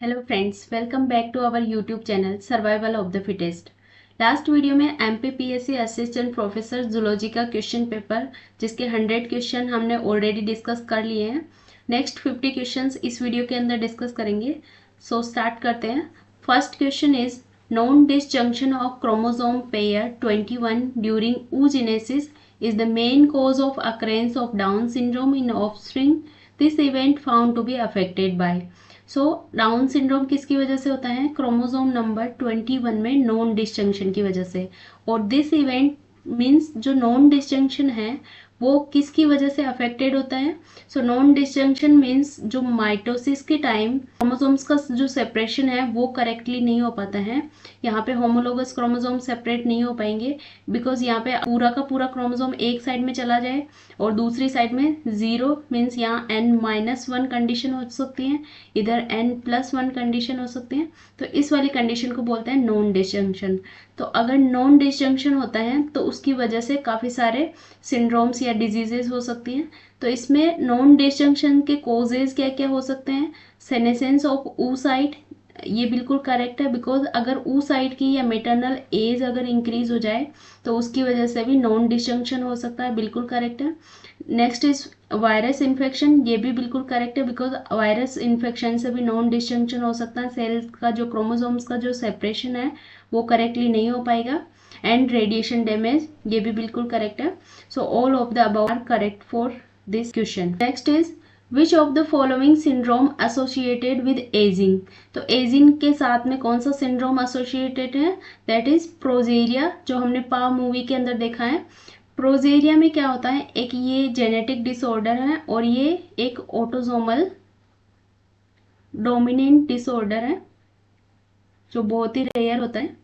Hello friends, welcome back to our YouTube channel survival of the fittest. Last video में MPPSC assistant professor zoology का question paper जिसके 100 question हमने already discuss कर लिए हैं। Next 50 questions इस video के अंदर डिस्कस करेंगे। सो स्टार्ट करते हैं। First question is non disjunction of chromosome pair 21 during oogenesis is the main cause of occurrence of Down syndrome in offspring. This event found to be affected by down syndrome किसकी वजह से होता है? Chromosome number 21 में non disjunction की वजह से। और दिस इवेंट मीन्स जो नॉन डिसजंक्शन है वो किसकी वजह से अफेक्टेड होता है? नॉन डिसजंक्शन मीन्स जो माइटोसिस के टाइम क्रोमोसोम्स का जो सेपरेशन है वो करेक्टली नहीं हो पाता है। यहाँ पे होमोलोगस क्रोमोसोम सेपरेट नहीं हो पाएंगे बिकॉज यहाँ पे पूरा का पूरा क्रोमोसोम एक साइड में चला जाए और दूसरी साइड में 0 मीन्स यहाँ n-1 कंडीशन हो सकती है, इधर n+1 कंडीशन हो सकती है। तो इस वाली कंडीशन को बोलते हैं नॉन डिसजंक्शन। तो अगर नॉन डिसजंक्शन होता है तो उसकी वजह से काफ़ी सारे सिंड्रोम्स या डिजीजेस हो सकती हैं। तो इसमें नॉन डिसजंक्शन के कॉजेज क्या क्या हो सकते हैं? सेनेसेंस ऑफ oocyte, ये बिल्कुल करेक्ट है बिकॉज अगर oocyte की या मेटरनल एज अगर इंक्रीज हो जाए तो उसकी वजह से भी नॉन डिसजंक्शन हो सकता है, बिल्कुल करेक्ट है। नेक्स्ट इज वायरस इन्फेक्शन, ये भी बिल्कुल करेक्ट है बिकॉज वायरस इन्फेक्शन से भी नॉन डिसजंक्शन हो सकता है। सेल्स का जो क्रोमोसोम्स का जो सेपरेशन है वो करेक्टली नहीं हो पाएगा। एंड रेडिएशन डैमेज, ये भी बिल्कुल करेक्ट है। So all of the above are correct for this question. Next is which of the following syndrome associated with aging. तो एजिंग के साथ में कौन सा सिंड्रोम एसोसिएटेड है? दैट इज प्रोजेरिया, जो हमने पा मूवी के अंदर देखा है। प्रोजेरिया में क्या होता है? एक ये जेनेटिक डिसऑर्डर है और ये एक ऑटोसोमल डोमिनेंट डिसऑर्डर है जो बहुत ही रेयर होता है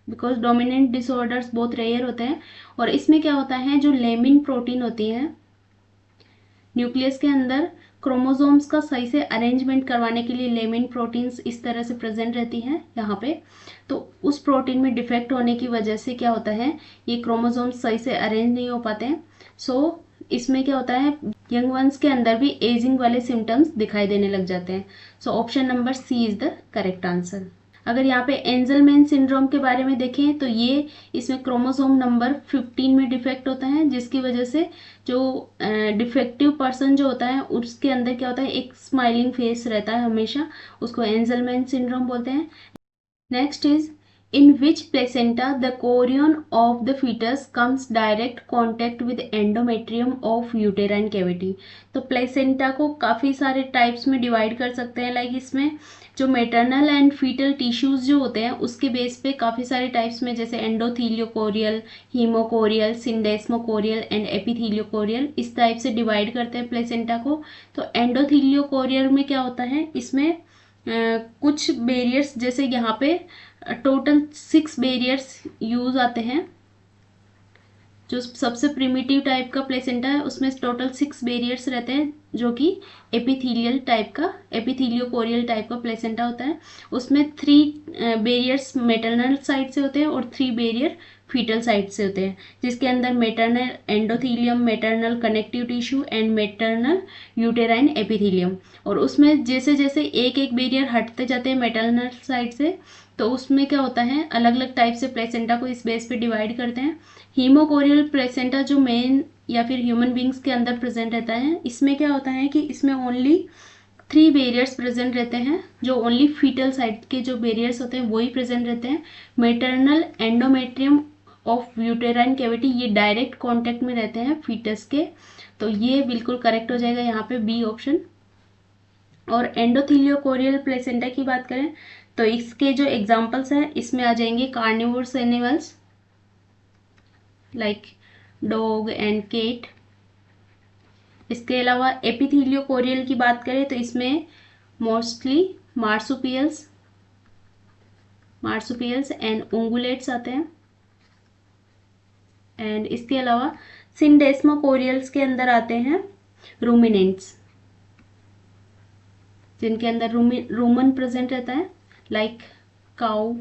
बिकॉज डोमिनेंट डिसऑर्डर्स बहुत रेयर होते हैं। और इसमें क्या होता है, जो लेमिन प्रोटीन होती है न्यूक्लियस के अंदर, क्रोमोसोम्स का सही से अरेंजमेंट करवाने के लिए लेमिन प्रोटीन्स इस तरह से प्रेजेंट रहती हैं यहाँ पे। तो उस प्रोटीन में डिफेक्ट होने की वजह से क्या होता है, ये क्रोमोसोम्स सही से अरेंज नहीं हो पाते हैं। इसमें क्या होता है, यंग वंस के अंदर भी एजिंग वाले सिम्टम्स दिखाई देने लग जाते हैं। Option number C is the correct answer. अगर यहाँ पे एंजलमैन सिंड्रोम के बारे में देखें तो ये इसमें क्रोमोसोम नंबर 15 में डिफेक्ट होता है जिसकी वजह से जो डिफेक्टिव पर्सन जो होता है उसके अंदर क्या होता है, एक स्माइलिंग फेस रहता है हमेशा, उसको एंजलमैन सिंड्रोम बोलते हैं। Next is in which placenta the chorion of the fetus comes direct contact with endometrium of uterine cavity। तो प्लेसेंटा को काफ़ी सारे टाइप्स में डिवाइड कर सकते हैं। लाइक इसमें जो मेटरनल एंड फीटल टिश्यूज जो होते हैं उसके बेस पे काफ़ी सारे टाइप्स में, जैसे एंडोथीलियोकोरियल, हीमोकोरियल, सिंडेस्मोकोरियल एंड एपिथीलियोकोरियल, इस टाइप से डिवाइड करते हैं प्लेसेंटा को। तो एंडोथीलियोकोरियल में क्या होता है, इसमें कुछ बैरियर्स, जैसे यहाँ पे टोटल 6 बैरियर्स यूज आते हैं। जो सबसे प्रिमिटिव टाइप का प्लेसेंटा है उसमें टोटल 6 बैरियर्स रहते हैं जो कि एपिथीलियोकोरियल टाइप का प्लेसेंटा होता है। उसमें 3 बैरियर्स मेटरनल साइड से होते हैं और 3 बैरियर फीटल साइड से होते हैं, जिसके अंदर maternal endothelium, maternal connective tissue and maternal uterine epithelium. और उसमें जैसे जैसे एक एक बैरियर हटते जाते हैं मेटरनल साइड से, तो उसमें क्या होता है, अलग अलग टाइप से प्लेसेंटा को इस बेस पे डिवाइड करते हैं। हीमोकोरियल प्लेसेंटा जो मेन या फिर ह्यूमन बींग्स के अंदर प्रेजेंट रहता है, इसमें क्या होता है कि इसमें ओनली 3 बैरियर्स प्रेजेंट रहते हैं, जो ओनली फीटल साइड के जो बैरियर्स होते हैं वही प्रेजेंट रहते हैं। Maternal endometrium of uterine cavity, ये डायरेक्ट कॉन्टेक्ट में रहते हैं फीटस के। तो ये बिल्कुल करेक्ट हो जाएगा यहाँ पे बी ऑप्शन। और एंडोथीलियोकोरियल प्लेसेंटा की बात करें तो इसके जो एग्जाम्पल्स हैं इसमें आ जाएंगे carnivorous animals like dog and cat. इसके अलावा एपिथीलियोकोरियल की बात करें तो इसमें मोस्टली मार्सुपियल्स एंड उंगुलेट्स आते हैं। एंड इसके अलावा सिंडेस्मोकोरियल्स के अंदर आते हैं रूमिनेंट्स, जिनके अंदर रूमन प्रेजेंट रहता है, like cow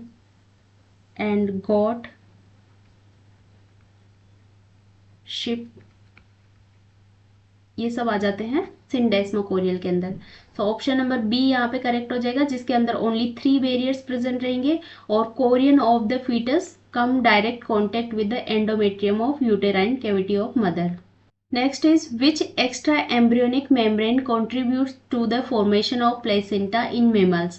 and got, ship ये सब आ जाते हैं सिंडेस्मोकोरियल के अंदर। सो ऑप्शन नंबर बी यहाँ पे करेक्ट हो जाएगा, जिसके अंदर ओनली 3 बैरियर्स प्रेजेंट रहेंगे और chorion of the fetus come direct contact with the endometrium of uterine cavity of mother. Next is which extra embryonic membrane contributes to the formation of placenta in mammals?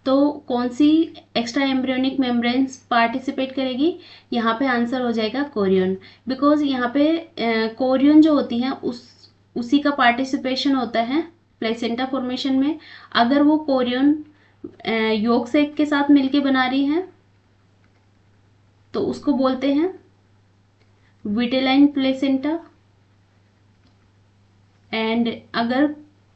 तो कौन सी extra embryonic membranes participate करेगी? यहाँ पे answer हो जाएगा Korean, because यहाँ पे Korean जो होती है उसी का पार्टिसिपेशन होता है प्लेसेंटा फॉर्मेशन में। अगर वो कोरियन योग सेक के साथ मिलके बना रही है तो उसको बोलते हैं विटेलाइन प्लेसेंटा, एंड अगर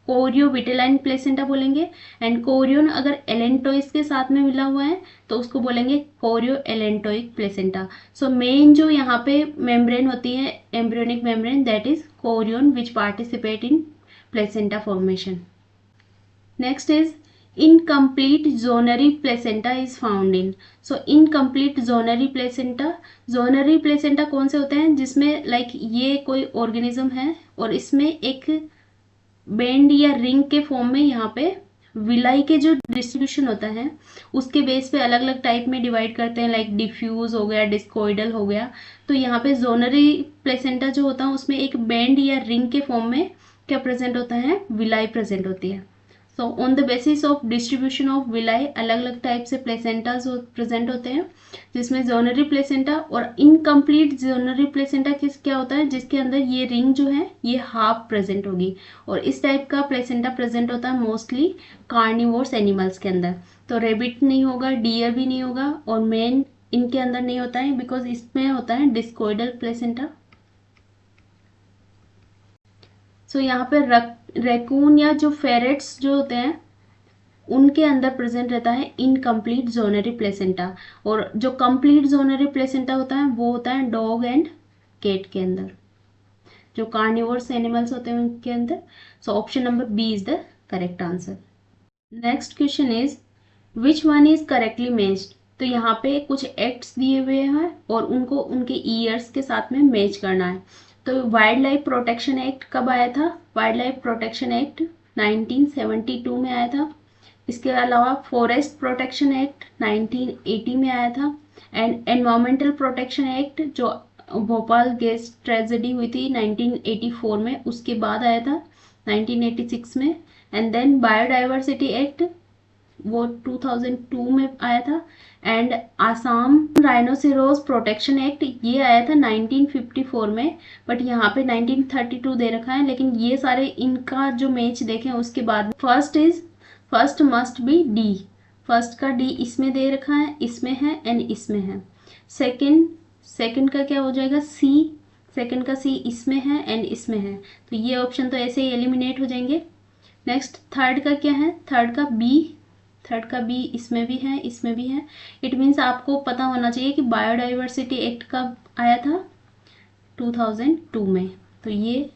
कोरियो विटेलाइन प्लेसेंटा बोलेंगे, एंड कोरियन अगर एलेंटोइस के साथ में मिला हुआ है तो उसको बोलेंगे chorio allantoic placenta. So main जो यहाँ पे मेम्ब्रेन होती है embryonic membrane, that is Korean which participate in placenta formation. Next is incomplete zonary placenta is found in. So incomplete zonary placenta कौन से होते हैं? जिसमें लाइक ये कोई ऑर्गेनिज्म है और इसमें एक बेंड या रिंग के फॉर्म में यहाँ पे विलाई के जो डिस्ट्रीब्यूशन होता है उसके बेस पे अलग अलग टाइप में डिवाइड करते हैं, लाइक डिफ्यूज हो गया, डिस्कोइडल हो गया। तो यहाँ पे जोनरी प्लेसेंटा जो होता है उसमें एक बेंड या रिंग के फॉर्म में क्या प्रेजेंट होता है? विलाई प्रेजेंट होती है। So on the basis of distribution of villi अलग अलग टाइप से प्लेसेंटाज प्रेजेंट होते हैं, जिसमें जोनरी प्लेसेंटा और इनकम्प्लीट जोनरी प्लेसेंटा क्या होता है? जिसके अंदर ये रिंग जो है ये हाफ प्रेजेंट होगी, और इस टाइप का प्लेसेंटा प्रेजेंट होता है मोस्टली कार्निवोर्स एनिमल्स के अंदर। तो रेबिट नहीं होगा, डियर भी नहीं होगा, और मेन इनके अंदर नहीं होता है बिकॉज इसमें होता है डिस्कोइडल प्लेसेंटा। सो यहाँ पे रैकून या जो फेरेट्स जो होते हैं उनके अंदर प्रेजेंट रहता है इनकम्प्लीट जोनरी प्लेसेंटा, और जो कंप्लीट जोनरी प्लेसेंटा होता है वो होता है डॉग एंड कैट के अंदर, जो कार्निवोर्स एनिमल्स होते हैं उनके अंदर। So option number B is the correct answer. Next question is which one is correctly matched? तो यहाँ पे कुछ एक्ट्स दिए हुए हैं और उनको उनके ईयर्स के साथ में मैच करना है। तो वाइल्ड लाइफ प्रोटेक्शन एक्ट कब आया था? वाइल्ड लाइफ प्रोटेक्शन एक्ट 1972 में आया था। इसके अलावा फॉरेस्ट प्रोटेक्शन एक्ट 1980 में आया था, एंड एनवायरमेंटल प्रोटेक्शन एक्ट जो भोपाल गैस ट्रेजेडी हुई थी 1984 में उसके बाद आया था 1986 में, एंड देन बायोडाइवर्सिटी एक्ट वो 2002 में आया था, and Assam rhinoceros protection act ये आया था 1954 में, बट यहाँ पे 1932 दे रखा है। लेकिन ये सारे इनका जो मैच देखें उसके बाद first must be D, first का डी इसमें दे रखा है, इसमें है एंड इसमें है। सेकंड का क्या हो जाएगा? सी, सेकंड का सी इसमें है एंड इसमें है, तो ये ऑप्शन तो ऐसे ही एलिमिनेट हो जाएंगे। नेक्स्ट थर्ड का क्या है? थर्ड का बी इसमें भी है, इसमें भी है। इट मीन्स आपको पता होना चाहिए कि बायोडाइवर्सिटी एक्ट कब आया था? 2002 में। तो ये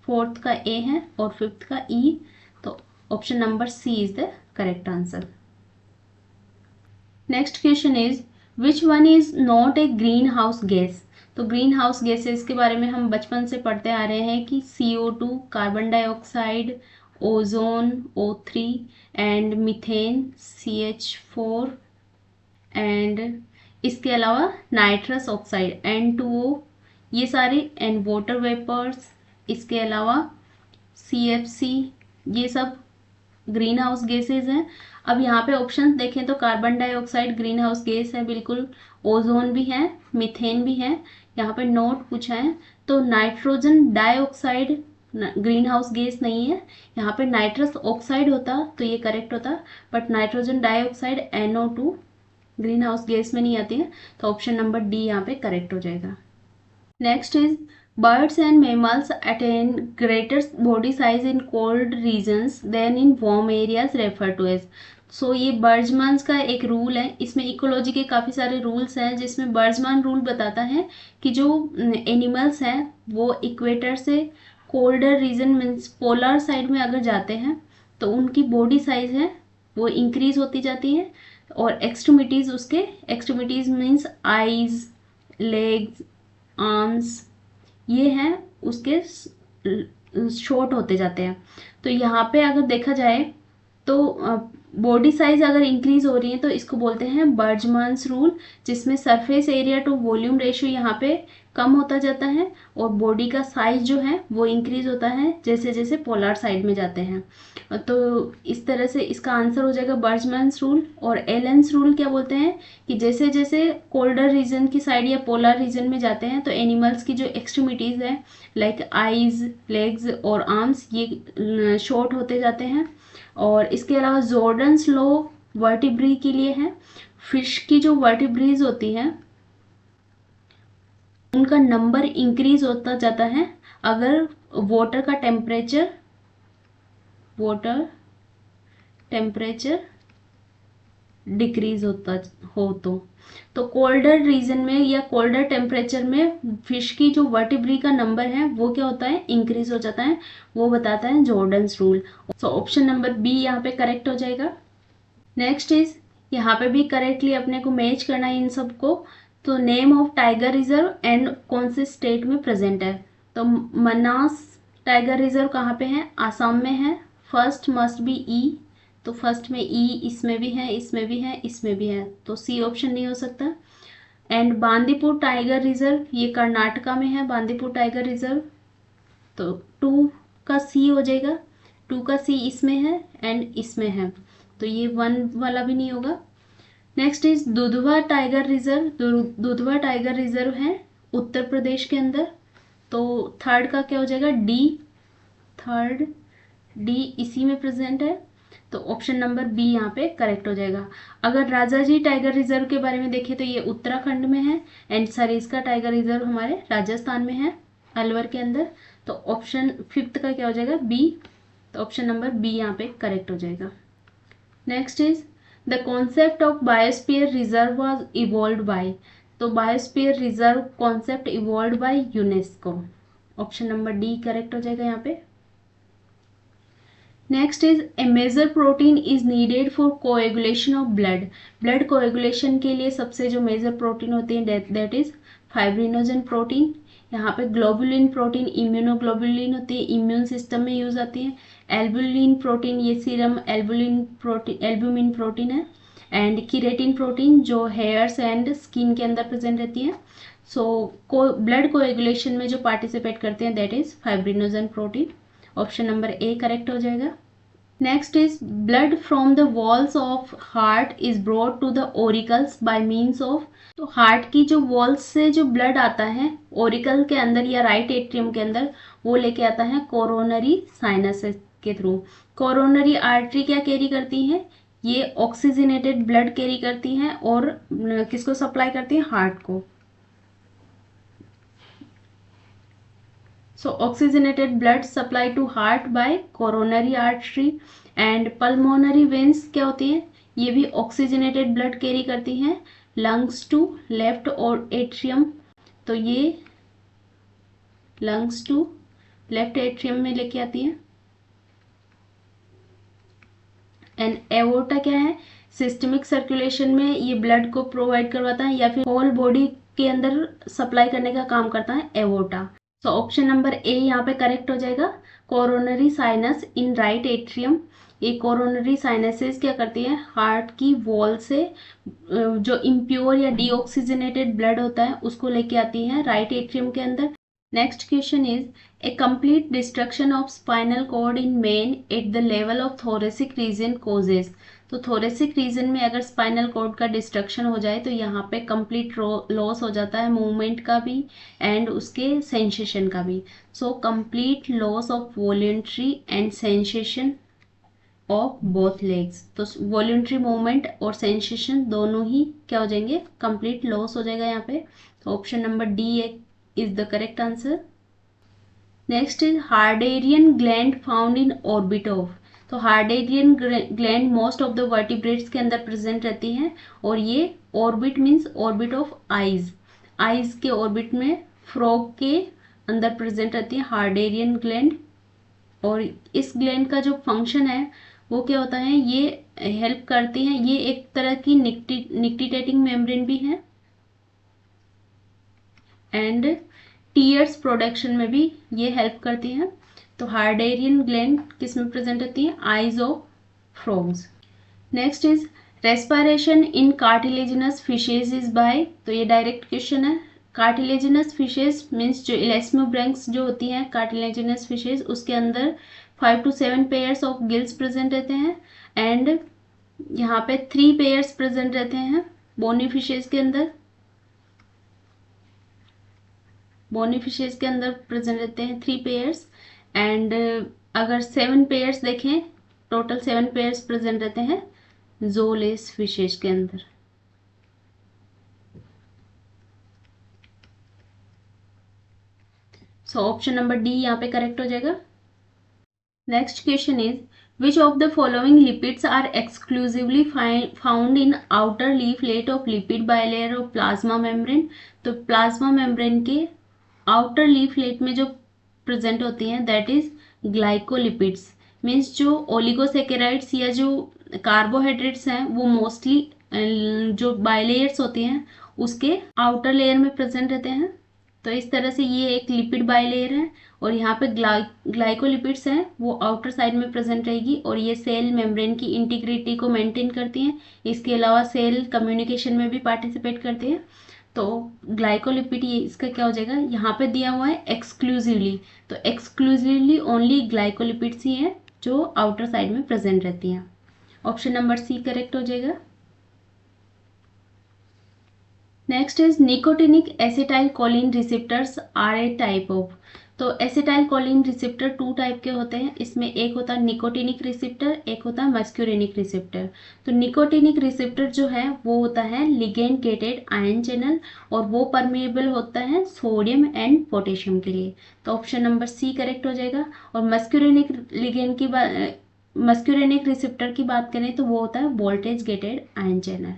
फोर्थ का ए है और फिफ्थ का ई, तो option number C is the correct answer. Next question is which one is not a green house gas? तो ग्रीन हाउस गैसेस के बारे में हम बचपन से पढ़ते आ रहे हैं कि CO2, carbon dioxide, ozone O3 and methane CH4, and इसके अलावा नाइट्रस ऑक्साइड N2O, ये सारे, एंड वाटर वेपर्स, इसके अलावा CFC, ये सब ग्रीन हाउस गैसेज हैं। अब यहाँ पे ऑप्शन देखें तो carbon dioxide green house gas है बिल्कुल, ओजोन भी है, मीथेन भी है, यहाँ पे नोट पूछा है। तो nitrogen dioxide green house gas नहीं है, यहाँ पे नाइट्रस ऑक्साइड होता तो ये करेक्ट होता, but nitrogen dioxide NO2 green house gas में नहीं आती है, तो ऑप्शन नंबर डी यहाँ पे करेक्ट हो जाएगा। Next is birds and mammals attain greater body size in cold regions than in warm areas referred to as। सो ये बर्जमैन्स का एक रूल है, इसमें इकोलॉजी के काफ़ी सारे रूल्स हैं, जिसमें बर्जमैन रूल बताता है कि जो एनिमल्स हैं वो इक्वेटर से colder region means polar side में अगर जाते हैं तो उनकी बॉडी साइज है वो इंक्रीज होती जाती है, और extremities means eyes, legs, arms, ये हैं उसके शॉर्ट होते जाते हैं। तो यहाँ पे अगर देखा जाए तो बॉडी साइज अगर इंक्रीज हो रही है तो इसको बोलते हैं बर्जमान्स रूल, जिसमें surface area to volume ratio यहाँ पे कम होता जाता है और बॉडी का साइज जो है वो इंक्रीज होता है जैसे जैसे पोलर साइड में जाते हैं। तो इस तरह से इसका आंसर हो जाएगा बर्जमान्स रूल। और एलेंस रूल क्या बोलते हैं कि जैसे जैसे कोल्डर रीजन की साइड या पोलर रीजन में जाते हैं तो एनिमल्स की जो एक्सट्रीमिटीज़ है लाइक आईज, लेग्स और आर्म्स ये शॉर्ट होते जाते हैं। और इसके अलावा जॉर्डन्स लॉ वर्टिब्री के लिए है। फिश की जो वर्टिब्रीज होती हैं उनका नंबर इंक्रीज होता जाता है अगर वाटर टेम्परेचर डिक्रीज होता हो तो कोल्डर रीजन में या कोल्डर टेम्परेचर में फिश की जो वर्टिब्री का नंबर है वो क्या होता है, इंक्रीज हो जाता है। वो बताता है Jordan's rule. So option number B यहाँ पे करेक्ट हो जाएगा। नेक्स्ट इज, यहाँ पे भी करेक्टली अपने को मैच करना है इन सबको। तो name of tiger reserve and कौन से स्टेट में प्रेजेंट है। तो मनास टाइगर रिजर्व कहाँ पे है, आसाम में है। फर्स्ट मस्ट बी ई, तो फर्स्ट में ई, इसमें भी है, इसमें भी है, इसमें भी है, तो सी ऑप्शन नहीं हो सकता। एंड बांदीपुर टाइगर रिजर्व ये कर्नाटका में है, बांदीपुर टाइगर रिजर्व, तो 2 का सी हो जाएगा। 2 का सी इसमें है एंड इसमें है, तो ये 1 वाला भी नहीं होगा। Next is Dudhwa tiger reserve. Dudhwa tiger reserve है उत्तर प्रदेश के अंदर, तो थर्ड का क्या हो जाएगा, डी। थर्ड डी इसी में प्रेजेंट है, तो ऑप्शन नंबर बी यहाँ पे करेक्ट हो जाएगा। अगर राजाजी टाइगर रिजर्व के बारे में देखें तो ये उत्तराखंड में है एंड सरिस्का टाइगर रिजर्व हमारे राजस्थान में है, अलवर के अंदर। तो ऑप्शन 5th का क्या हो जाएगा, बी। तो ऑप्शन नंबर बी यहाँ पे करेक्ट हो जाएगा। Next is the concept of biosphere reserve was evolved by. तो biosphere reserve concept evolved by UNESCO. Option number D correct हो जाएगा यहाँ पे। Next is a major protein is needed for coagulation of blood. Blood coagulation के लिए सबसे जो major protein होती है दैट इज फाइब्रिनोजन प्रोटीन। यहाँ पे ग्लोबुलिन प्रोटीन इम्यूनोग्लोबुलिन होती है, इम्यून सिस्टम में यूज आती है। एल्बुलिन प्रोटीन ये सीरम एल्ब्यूमिन प्रोटीन है। एंड किरेटिन प्रोटीन जो हेयर्स एंड स्किन के अंदर प्रेजेंट रहती है। सो ब्लड कोएगुलेशन में जो पार्टिसिपेट करते हैं that is fibrinogen protein. Option number A correct हो जाएगा। Next is blood from the walls of heart is brought to the auricles by means of. तो हार्ट की जो वॉल्स से जो ब्लड आता है ओरिकल के अंदर या राइट एट्रियम के अंदर, वो लेके आता है कोरोनरी साइनस के थ्रू। कोरोनरी आर्टरी क्या कैरी करती है, ये ऑक्सीजनेटेड ब्लड कैरी करती है और किसको सप्लाई करती है, हार्ट को। So oxygenated blood supply to heart by coronary artery and pulmonary veins क्या होती है, ये भी oxygenated blood कैरी करती हैं lungs to left और atrium। तो ये lungs to left atrium में लेके आती है। एंड एवोर्टा क्या है, सिस्टमिक सर्कुलेशन में ये ब्लड को प्रोवाइड करवाता है या फिर होल बॉडी के अंदर सप्लाई करने का काम करता है एवोर्टा। सो ऑप्शन नंबर ए यहाँ पे करेक्ट हो जाएगा। Coronary sinus in right atrium. ये कोरोनरी साइनसेस क्या करती है, हार्ट की वॉल से जो इम्प्योर या डीऑक्सीजनेटेड ब्लड होता है उसको लेके आती है राइट एट्रियम के अंदर। Next question is a complete destruction of spinal cord in man at the level of thoracic region causes. तो थोरेसिक रीजन में अगर स्पाइनल कॉर्ड का डिस्ट्रक्शन हो जाए तो यहाँ पे कंप्लीट लॉस हो जाता है मूवमेंट का भी एंड उसके सेंसेशन का भी। So complete loss of voluntary and sensation of both legs. तो वॉल्यूंटरी मूवमेंट और सेंसेशन दोनों ही क्या हो जाएंगे, कंप्लीट लॉस हो जाएगा यहाँ पे। तो option number D is the correct answer. Next is Harderian gland found in orbit of. तो Harderian gland most of the vertebrates के अंदर प्रेजेंट रहती हैं और ये orbit means orbit of eyes. Eyes के ऑर्बिट में फ्रॉग के अंदर प्रेजेंट रहती है हार्डेरियन ग्लैंड। और इस ग्लैंड का जो फंक्शन है वो क्या होता है, ये हेल्प करती हैं, ये एक तरह की निक्टिटेटिंग मेम्ब्रेन भी है एंड टीयर्स प्रोडक्शन में भी ये हेल्प करती हैं। तो हार्डेरियन ग्लैंड किस में प्रेजेंट होती है? Eyes of frogs. Next is respiration in cartilaginous fishes is by, तो ये डायरेक्ट क्वेश्चन है। कार्टिलेजिनस फिशेज मीन्स जो इलेस्मोब्रैंक्स जो होती हैं कार्टिलेजिनस फिशेज, उसके अंदर 5 to 7 pairs of gills present रहते हैं एंड यहाँ पे 3 पेयर्स प्रेजेंट रहते हैं बोनी फिशेज के अंदर। बोनी फिशेज के अंदर प्रेजेंट रहते हैं 3 पेयर्स एंड अगर 7 पेयर्स देखें, टोटल 7 पेयर्स प्रेजेंट रहते हैं ज़ूलेस फिशेज के अंदर। सो ऑप्शन नंबर डी यहाँ पे करेक्ट हो जाएगा। Next question is which of the following lipids are exclusively found in outer leaflet of lipid bilayer of plasma membrane. तो प्लाज्मा मेम्ब्रेन के आउटर लीफलेट में जो प्रेजेंट होती हैं दैट इज ग्लाइकोलिपिड्स। मीन्स जो ओलिगोसेकेराइड्स या जो कार्बोहाइड्रेट्स हैं वो मोस्टली जो बाइलेयर्स होती हैं उसके आउटर लेयर में प्रेजेंट रहते हैं। तो इस तरह से ये एक लिपिड बाइलेयर है और यहाँ पे ग्लाइकोलिपिड्स हैं वो आउटर साइड में प्रेजेंट रहेगी और ये सेल मेम्ब्रेन की इंटीग्रिटी को मेंटेन करती हैं। इसके अलावा सेल कम्युनिकेशन में भी पार्टिसिपेट करते हैं। तो ग्लाइकोलिपिड ये इसका क्या हो जाएगा? यहाँ पे दिया हुआ है एक्सक्लूसिवली, तो एक्सक्लूसिवली ओनली ग्लाइकोलिपिड्स ही हैं जो आउटर साइड में प्रेजेंट रहती हैं। ऑप्शन नंबर सी करेक्ट हो जाएगा। Next is nicotinic acetylcholine receptors are a type of. तो एसिटाइल कोलिन रिसेप्टर 2 टाइप के होते हैं। इसमें एक होता है निकोटिनिक रिसेप्टर, एक होता है मस्क्यूरिनिक रिसेप्टर। तो निकोटिनिक रिसेप्टर जो है वो होता है लिगेंड गेटेड आयन चैनल और वो परमेएबल होता है सोडियम एंड पोटेशियम के लिए। तो ऑप्शन नंबर सी करेक्ट हो जाएगा। और मस्क्यूरिनिक लिगेंड की मस्क्यूरिनिक रिसेप्टर की बात करें तो वो होता है वोल्टेज गेटेड आयन चैनल।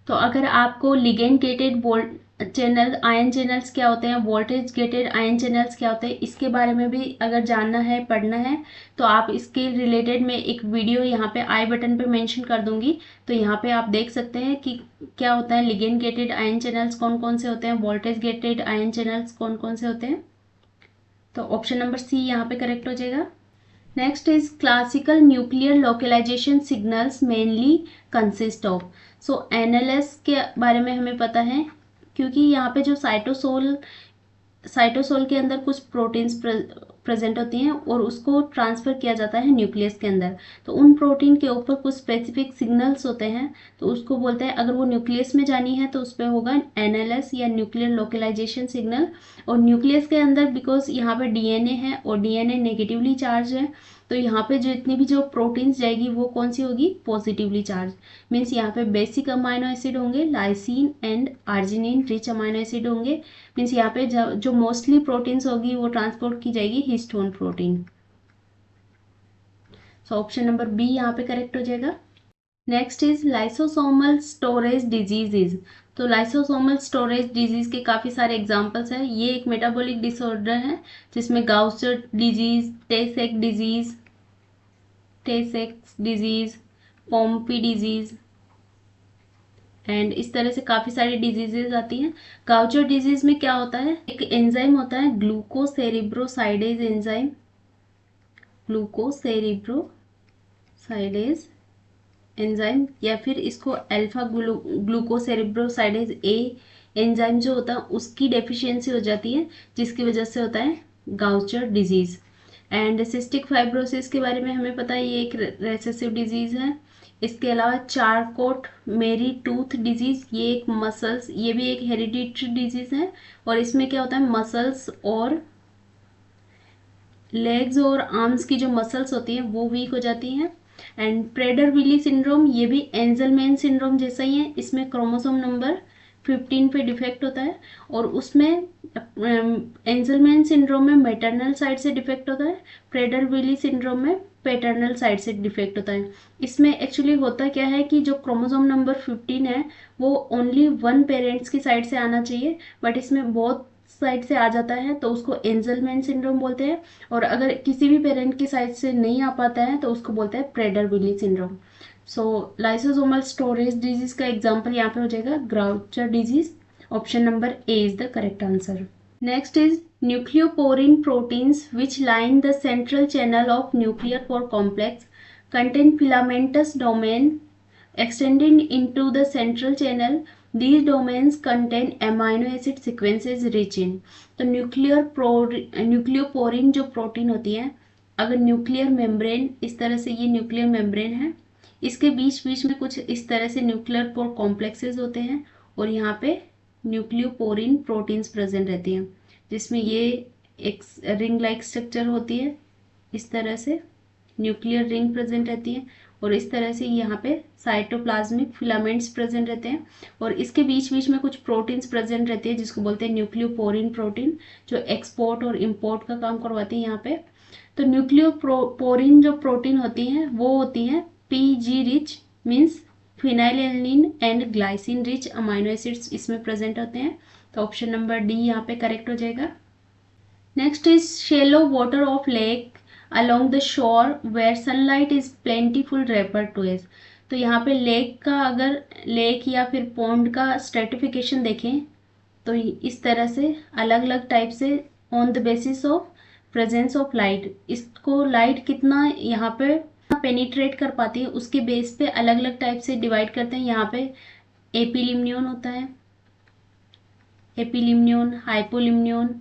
तो अगर आपको ligand gated channel ion channels क्या होते हैं, वोल्टेज गेटेड आयन चैनल्स क्या होते हैं, इसके बारे में भी अगर जानना है, पढ़ना है, तो आप इसके रिलेटेड में एक वीडियो यहाँ पे आई बटन पे मेंशन कर दूंगी। तो यहाँ पे आप देख सकते हैं कि क्या होता है लिगेंड गेटेड आयन चैनल्स कौन कौन से होते हैं, वोल्टेज गेटेड आयन चैनल्स कौन कौन से होते हैं। तो ऑप्शन नंबर सी यहाँ पे करेक्ट हो जाएगा। Next is classical nuclear localization signals mainly consist of. So NLS के बारे में हमें पता है क्योंकि यहाँ पे जो साइटोसोल के अंदर कुछ प्रोटीन्स प्रेजेंट होती हैं और उसको ट्रांसफर किया जाता है न्यूक्लियस के अंदर। तो उन प्रोटीन के ऊपर कुछ स्पेसिफिक सिग्नल्स होते हैं तो उसको बोलते हैं, अगर वो न्यूक्लियस में जानी है तो उस पर होगा एनएलएस या न्यूक्लियर लोकलाइजेशन सिग्नल। और न्यूक्लियस के अंदर बिकॉज यहाँ पे डीएनए है और डीएनए नेगेटिवली चार्ज है तो यहाँ पे जितनी भी जो प्रोटीन्स जाएगी वो कौन सी होगी? Positively charge. मीन्स यहाँ पे बेसिक अमाइनो एसिड होंगे, lysine and arginine rich amino acid होंगे। मीन्स यहाँ पे जो मोस्टली प्रोटीन्स होगी वो ट्रांसपोर्ट की जाएगी histone protein. So option number B यहाँ पे करेक्ट हो जाएगा। Next is lysosomal storage diseases. तो लाइसोसोमल स्टोरेज डिजीज के काफ़ी सारे एग्जांपल्स हैं। ये एक मेटाबॉलिक डिसऑर्डर है जिसमें Gaucher disease, Tay Sachs disease, Pompe disease and इस तरह से काफ़ी सारी डिजीजेज आती हैं। गाउचर डिजीज में क्या होता है, एक एंजाइम होता है ग्लूकोसेरिब्रोसाइडेज एंजाइम, ग्लूकोसेरिब्रोसाइडेज एंजाइम या फिर इसको अल्फा ग्लूकोसेरिब्रोसाइडेज ए एंजाइम जो होता है उसकी डेफिशिएंसी हो जाती है जिसकी वजह से होता है Gaucher disease. And cystic fibrosis के बारे में हमें पता है ये एक रेसेसिव डिजीज है। इसके अलावा चारकोट मेरी टूथ डिजीज ये एक मसल्स, ये भी एक हेरिडिटरी डिजीज है और इसमें क्या होता है मसल्स और लेग्स और आर्म्स की जो मसल्स होती हैं वो वीक हो जाती हैं। एंड प्रेडर विली सिंड्रोम ये भी एंजलमैन सिंड्रोम जैसा ही है, इसमें क्रोमोसोम नंबर 15 पे डिफेक्ट होता है और उसमें एंजलमैन सिंड्रोम में मैटरनल साइड से डिफेक्ट होता है, प्रेडर विली सिंड्रोम में पैटर्नल साइड से डिफेक्ट होता है। इसमें एक्चुअली होता क्या है कि जो क्रोमोसोम नंबर 15 है वो ओनली 1 पेरेंट्स की साइड से आना चाहिए बट इसमें बहुत साइड से आ जाता है तो उसको एंजलमैन सिंड्रोम बोलते हैं। और अगर किसी भी पेरेंट की साइड से नहीं आ पाता है तो उसको बोलते हैं Prader Willi syndrome. So lysosomal storage disease का एग्जांपल यहाँ पे हो जाएगा Gaucher disease. Option number A is the correct answer. Next is nucleoporine proteins which line the central channel of nuclear pore complex contain filamentous domain extending into the central channel. These domains contain amino acid sequences rich in. तो न्यूक्लियोपोरिन जो protein होती है, अगर nuclear membrane इस तरह से, ये nuclear membrane है, इसके बीच बीच में कुछ इस तरह से न्यूक्लियर पोर कॉम्प्लेक्सेस होते हैं और यहाँ पे न्यूक्लियोपोरिन प्रोटीन्स प्रेजेंट रहती हैं, जिसमें ये एक रिंग लाइक स्ट्रक्चर होती है, इस तरह से न्यूक्लियर रिंग प्रेजेंट रहती है और इस तरह से यहाँ पे साइटोप्लाज्मिक फिलामेंट्स प्रेजेंट रहते हैं और इसके बीच बीच में कुछ प्रोटीन्स प्रेजेंट रहती है जिसको बोलते हैं न्यूक्लियोपोरिन प्रोटीन, जो एक्सपोर्ट और इम्पोर्ट का काम करवाती है यहाँ पे। तो न्यूक्लियोपोरिन जो प्रोटीन होती हैं वो होती हैं PG rich, means phenylalanine and glycine rich amino acids इसमें प्रेजेंट होते हैं। तो ऑप्शन नंबर डी यहाँ पे करेक्ट हो जाएगा। Next is shallow water of lake along the shore where sunlight is plentiful referred to as। तो यहाँ पे लेक का, अगर लेक या फिर पॉन्ड का स्ट्रेटिफिकेशन देखें तो इस तरह से अलग अलग टाइप से on the basis of presence of light, इसको लाइट कितना यहाँ पे पेनिट्रेट कर पाती है उसके बेस पे अलग अलग टाइप से डिवाइड करते हैं। यहाँ पे एपिलिम्नियन होता है, एपिलिम्नियन, हाइपोलिम्नियन,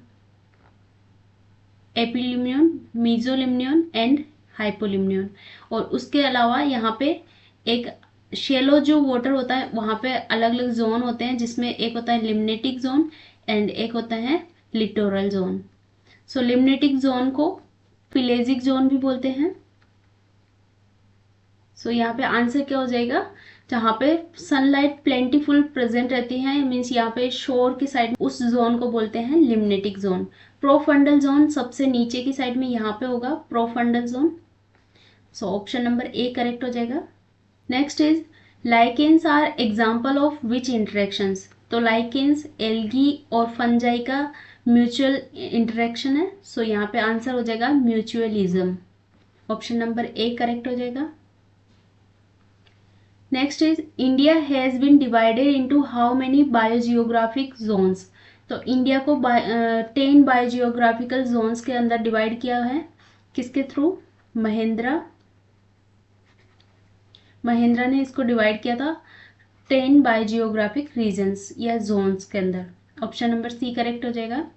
एपिलिम्नियन, मीजोलिम्नियन एंड हाइपोलिम्नियन। और उसके अलावा यहाँ पे एक शेलो जो वाटर होता है वहाँ पे अलग अलग जोन होते हैं, जिसमें एक होता है लिम्नेटिक जोन एंड एक होता है लिटोरल जोन। सो लिम्नेटिक जोन को पिलेजिक जोन भी बोलते हैं। सो यहाँ पे आंसर क्या हो जाएगा, जहाँ पे सनलाइट प्लेंटीफुल प्रेजेंट रहती है, मीन्स यहाँ पे शोर की साइड उस जोन को बोलते हैं लिम्नेटिक जोन। प्रोफंडल जोन सबसे नीचे की साइड में यहाँ पे होगा profundal zone. So option number A correct हो जाएगा। Next is lichens are example of which interactions. तो लाइकेन्स एल्गी और फंजाई का म्यूचुअल इंटरेक्शन है। सो यहाँ पे आंसर हो जाएगा mutualism. Option number A correct हो जाएगा। Next is India has been divided into how many biogeographic zones. तो इंडिया को 10 बायोजियोग्राफिकल जोन्स के अंदर डिवाइड किया है, किसके थ्रू, महेंद्रा ने इसको डिवाइड किया था 10 बायोजियोग्राफिक रीजन्स या जोन्स के अंदर। ऑप्शन नंबर सी करेक्ट हो जाएगा।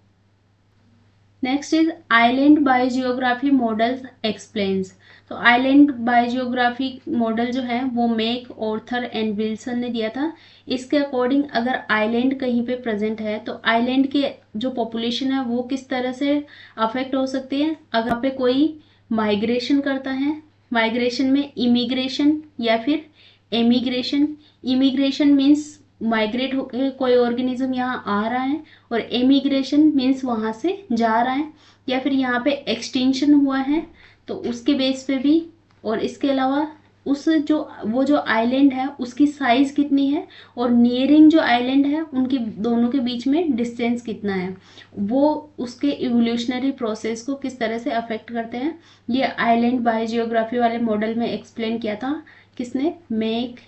Next is island biogeography models explains. तो आइलैंड बायोजियोग्राफी मॉडल जो है वो मेक, ऑर्थर एंड विल्सन ने दिया था। इसके अकॉर्डिंग अगर आइलैंड कहीं पे प्रेजेंट है तो आइलैंड के जो पॉपुलेशन है वो किस तरह से अफेक्ट हो सकती है। अगर पे कोई माइग्रेशन करता है, माइग्रेशन में इमिग्रेशन या फिर एमिग्रेशन। इमिग्रेशन मीन्स माइग्रेट होकर कोई ऑर्गेनिज्म यहाँ आ रहा है और एमिग्रेशन मीन्स वहाँ से जा रहा है, या फिर यहाँ पे एक्सटिंक्शन हुआ है तो उसके बेस पे भी। और इसके अलावा उस जो आइलैंड है उसकी साइज कितनी है और नियरिंग जो आइलैंड है उनके दोनों के बीच में डिस्टेंस कितना है, वो उसके इवोल्यूशनरी प्रोसेस को किस तरह से अफेक्ट करते हैं। ये आइलैंड बायोजियोग्राफी वाले मॉडल में एक्सप्लेन किया था किसने, मेक,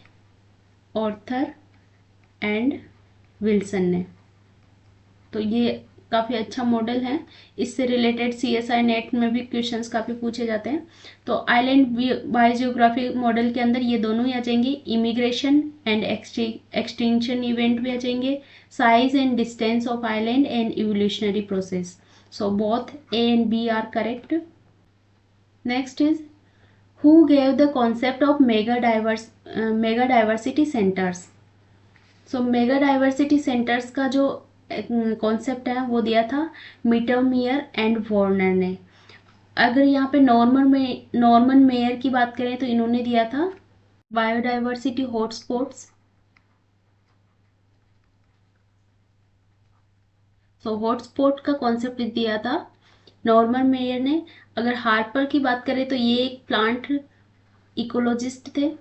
ऑर्थर एंड विल्सन ने। तो ये काफ़ी अच्छा मॉडल है, इससे रिलेटेड CSI नेट में भी क्वेश्चंस काफ़ी पूछे जाते हैं। तो आइलैंड बायोजियोग्राफी मॉडल के अंदर ये दोनों ही आ जाएंगे, इमिग्रेशन एंड एक्सटिंक्शन इवेंट भी आ जाएंगे, size and distance of island and evolutionary process. So both A and B are correct. Next is who gave the concept of mega diversity centres. सो mega diversity centres का जो concept है वो दिया था मिटरमियर एंड वॉर्नर ने। अगर यहाँ पे नॉर्मन मेयर की बात करें तो इन्होंने दिया था बायोडाइवर्सिटी हॉटस्पॉट्स। सो हॉटस्पॉट का कॉन्सेप्ट दिया था नॉर्मन मेयर ने। अगर हार्पर की बात करें तो ये एक प्लांट इकोलॉजिस्ट थे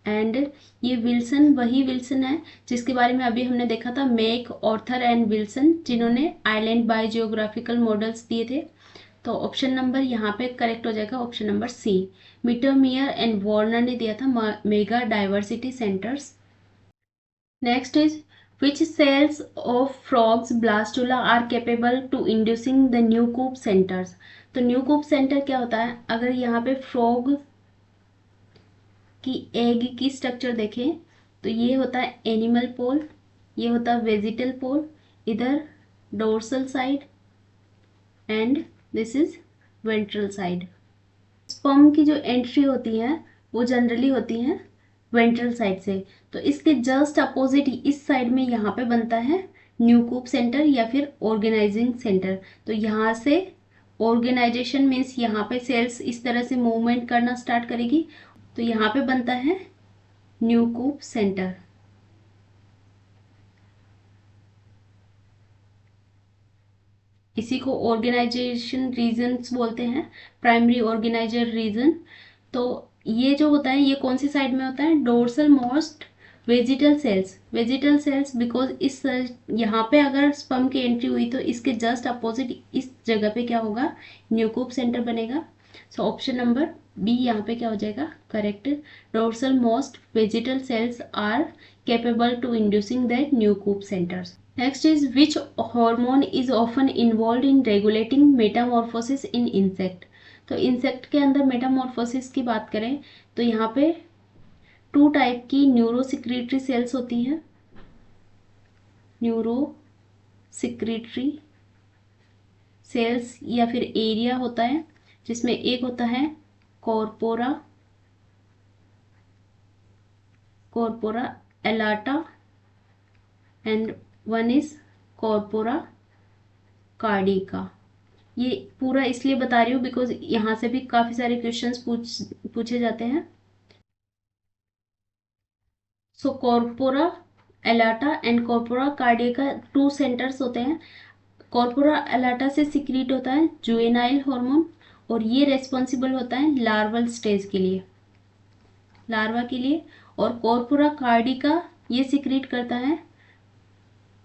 एंड ये विल्सन वही विल्सन है जिसके बारे में अभी हमने देखा था, मेक, ऑर्थर एंड विल्सन, जिन्होंने आइलैंड बायोजियोग्राफिकल मॉडल्स दिए थे। तो ऑप्शन नंबर यहाँ पे करेक्ट हो जाएगा, option number C. Mittermeier and Warner ने दिया था mega diversity centres. Next is Which cells of frogs blastula are capable to inducing the new coop centers? तो न्यू कूप सेंटर क्या होता है? अगर यहाँ पे फ्रॉग की एग की स्ट्रक्चर देखें तो ये होता है एनिमल पोल, ये होता है वेजिटल पोल, इधर dorsal side and this is ventral side. Sperm की जो एंट्री होती है वो जनरली होती है वेंट्रल साइड से, तो इसके जस्ट अपोजिट इस साइड में यहाँ पे बनता है न्यू कूप सेंटर या फिर ऑर्गेनाइजिंग सेंटर। तो यहाँ से ऑर्गेनाइजेशन मीन्स यहाँ पे सेल्स इस तरह से मूवमेंट करना स्टार्ट करेगी, तो यहाँ पे बनता है न्यू कूप सेंटर। इसी को ऑर्गेनाइजेशन रीजन्स बोलते हैं, प्राइमरी ऑर्गेनाइजर रीजन। तो ये जो होता है ये कौन सी साइड में होता है? Dorsal most vegetal cells because इस यहाँ पे अगर स्पर्म की एंट्री हुई तो इसके जस्ट अपोजिट इस जगह पे क्या होगा? न्यूकूप सेंटर बनेगा। सो ऑप्शन नंबर बी यहाँ पे क्या हो जाएगा? Correct. Dorsal most vegetal cells are capable to inducing that new coop centers. Next is which hormone is often involved in regulating metamorphosis in insect? तो इंसेक्ट के अंदर मेटामॉर्फोसिस की बात करें तो यहाँ पे 2 टाइप की न्यूरोसिक्रीटरी सेल्स होती हैं। न्यूरोसिक्रीटरी सेल्स या फिर एरिया होता है जिसमें एक होता है corpora allata and one is corpora cardiaca. ये पूरा इसलिए बता रही हूँ बिकॉज यहाँ से भी काफी सारे क्वेश्चंस पूछे जाते हैं। सो corpora allata and corpora कार्डिका 2 centres होते हैं। कॉर्पोरा एलाटा से सिक्रीट होता है जुवेनाइल हार्मोन और ये रेस्पॉन्सिबल होता है लार्वल स्टेज के लिए, लार्वा के लिए। और कॉर्पोरा कार्डिका ये सिक्रीट करता है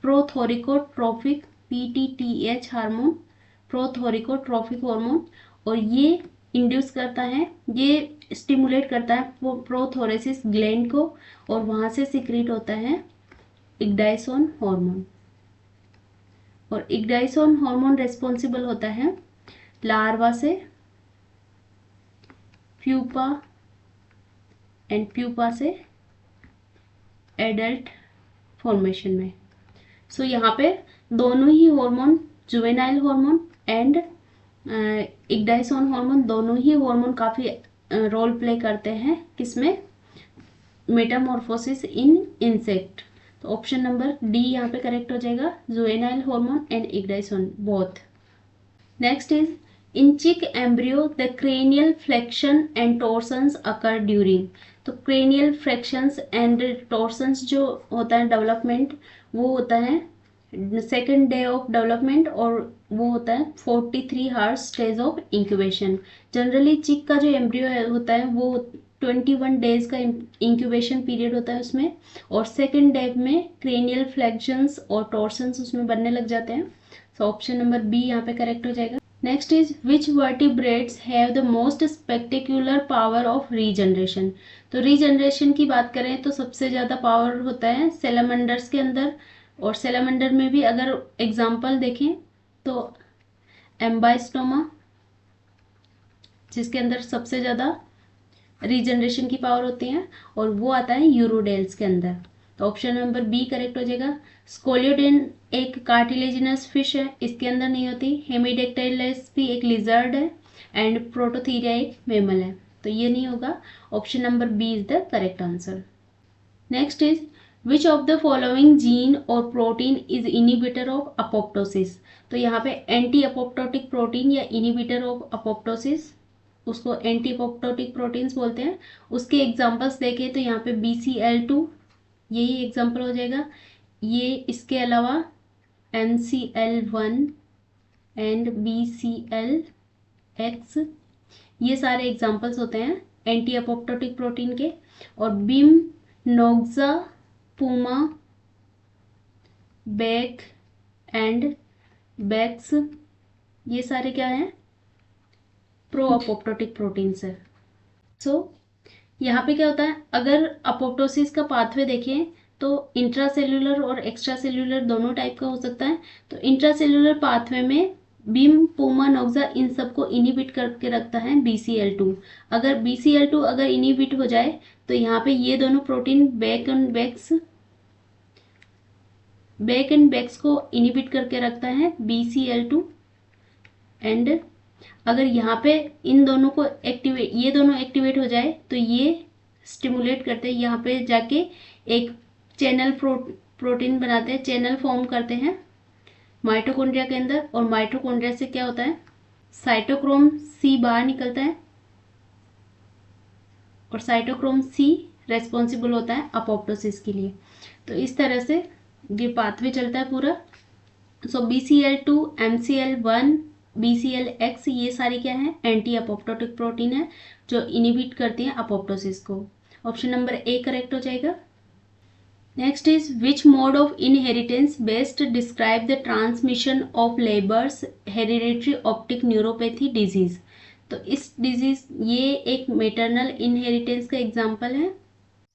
प्रोथोरिकोट्रोपिक PTTH हार्मोन, प्रोथोरिकोट्रोपिक हार्मोन, और ये इंड्यूस करता है, ये स्टिमुलेट करता है प्रोथोरेसिस ग्लैंड को और वहां से सिक्रीट होता है इग्डाइसोन हार्मोन। और इग्डाइसोन हार्मोन रेस्पॉन्सिबल होता है लार्वा से प्यूपा एंड प्यूपा से एडल्ट फॉर्मेशन में। सो यहाँ पे दोनों ही hormone, juvenile hormone and ecdysone hormone, दोनों ही हार्मोन काफी रोल प्ले करते हैं किसमें? Metamorphosis in insect. तो ऑप्शन नंबर डी यहाँ पे करेक्ट हो जाएगा, juvenile hormone and ecdysone both. Next is in chick embryo the cranial flexion and torsions occur during. तो क्रेनियल फ्लेक्शंस एंड टोर्सन्स जो होता है डेवलपमेंट वो होता है 2nd डे ऑफ डेवलपमेंट और वो होता है 43 hours stage of incubation. Generally चिक का जो एम्ब्रियो होता है वो 21 डेज का इंक्यूबेशन पीरियड होता है उसमें, और 2nd डे में क्रेनियल फ्लेक्शंस और टोर्सन्स उसमें बनने लग जाते हैं। सो ऑप्शन नंबर बी यहाँ पे करेक्ट हो जाएगा। Next is which vertebrates have the most spectacular power of regeneration. तो रीजनरेशन की बात करें तो सबसे ज़्यादा पावर होता है सेलामंडर्स के अंदर, और सेलामंडर में भी अगर एग्जाम्पल देखें तो एम्बाइस्टोमा जिसके अंदर सबसे ज़्यादा रीजनरेशन की पावर होती है, और वो आता है यूरोडेल्स के अंदर। तो ऑप्शन नंबर बी करेक्ट हो जाएगा। स्कोलियोडेन एक कार्टिलेजिनस फिश है, इसके अंदर नहीं होती। हेमिडेक्टाइलस भी एक लिजर्ड है एंड प्रोटोथीरिया एक मेमल है, तो ये नहीं होगा। Option number B is the correct answer. Next is which of the following gene और protein is inhibitor of apoptosis. तो यहाँ पे एंटी अपोप्टोटिक प्रोटीन या इनिबिटर ऑफ अपोप्टोसिस, उसको एंटी अपोप्टोटिक प्रोटीन्स बोलते हैं। उसके एग्जांपल्स देखें तो यहाँ पे BCL2 यही एग्जांपल हो जाएगा। ये इसके अलावा MCL1 एंड BCLX, ये सारे एग्जांपल्स होते हैं एंटी अपोप्टोटिक प्रोटीन के। और बिम, नोक्सा, पुमा, बेक एंड बैक्स, ये सारे क्या हैं? प्रो अपोप्टोटिक प्रोटीन्स है। सो यहाँ पे क्या होता है, अगर अपोप्टोसिस का पाथवे देखें तो इंट्रासेल्यूलर और एक्स्ट्रा सेल्यूलर दोनों टाइप का हो सकता है। तो इंट्रासेल्यूलर पाथवे में बीम, पुमा, नोक्सा इन सबको इनिबिट करके रखता है BCL2। अगर BCL2 अगर इनिबिट हो जाए तो यहाँ पे ये दोनों प्रोटीन बैक एंड बैक्स को इनिबिट करके रखता है BCL2। एंड अगर यहाँ पे इन दोनों को ये दोनों एक्टिवेट हो जाए तो ये स्टिमुलेट करते हैं, यहाँ पे जाके एक चैनल प्रोटीन बनाते हैं, चैनल फॉर्म करते हैं माइटोकॉन्ड्रिया के अंदर। और माइटोकॉन्ड्रिया से क्या होता है, साइटोक्रोम C बाहर निकलता है और साइटोक्रोम C रेस्पॉन्सिबल होता है अपोप्टोसिस के लिए। तो इस तरह से ये पाथवे चलता है पूरा। सो BCL2, MCL1, BCLX ये सारी क्या है, एंटी अपोप्टोटिक प्रोटीन है जो इनिबिट करती है अपोप्टोसिस को। ऑप्शन नंबर ए करेक्ट हो जाएगा। Next is which mode of inheritance best describe the transmission of labours hereditary optic neuropathy disease. तो इस डिजीज, ये एक मेटरनल इनहेरिटेंस का एग्जाम्पल है।